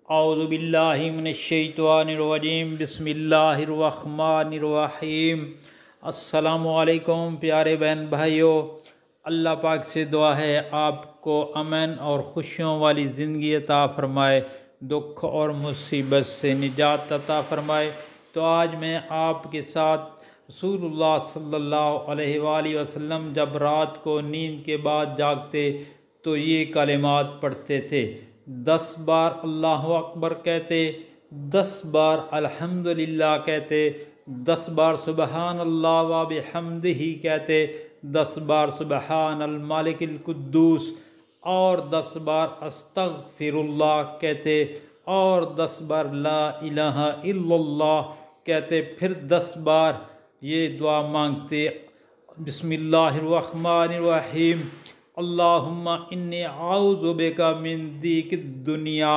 औज़ु बिल्लाहि मिनश्शैतानिर्रजीम बिस्मिल्लाहिर्रहमानिर्रहीम। अस्सलामु अलैकुम प्यारे बहन भाइयों, अल्लाह पाक से दुआ है आपको अमन और खुशियों वाली ज़िंदगी अता फ़रमाए, दुख और मुसीबत से निजात अता फ़रमाए। तो आज मैं आपके साथ रसूलुल्लाह सल्लल्लाहु अलैहि वसल्लम जब रात को नींद के बाद जागते तो ये कलिमात पढ़ते थे। 10 बार अल्लाहु अकबर कहते, 10 बार अल्हम्दुलिल्लाह कहते, 10 बार सुबहान अल्लाह व बिहम्दिही कहते, 10 बार सुबहान अल मालिकिल कुद्दूस और 10 बार अस्तगफिरुल्लाह कहते और 10 बार ला इलाहा इल्लल्लाह कहते। फिर 10 बार ये दुआ मांगते, बिस्मिल्लाहिर्रहमानिर्रहीम, अल्लाहुम्मा इन्नी आऊज़ु बिका मिन दीकिद दुनिया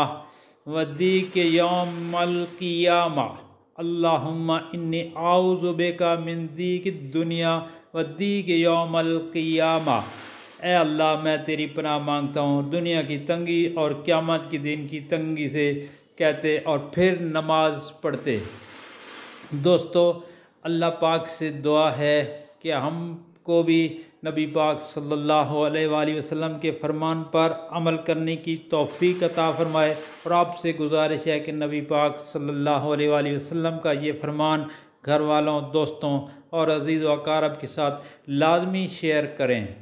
व दीक यौमल क़ियामा। अल्लाहुम्मा इन्नी आऊज़ु बिका मिन दीकिद दुनिया व दीक यौमल क़ियामा। ए अल्लाह, मैं तेरी पनाह मांगता हूँ दुनिया की तंगी और क़यामत के दिन की तंगी से कहते और फिर नमाज पढ़ते। दोस्तों, अल्लाह पाक से दुआ है कि हमको भी नबी पाक सल्लल्लाहु अलैहि वसल्लम के फरमान पर अमल करने की तौफ़ीक अता फ़रमाए। और आपसे गुजारिश है कि नबी पाक सल्लल्लाहु अलैहि वसल्लम का ये फरमान घर वालों, दोस्तों और अज़ीज़ व अक़ारब के साथ लाज़मी शेयर करें।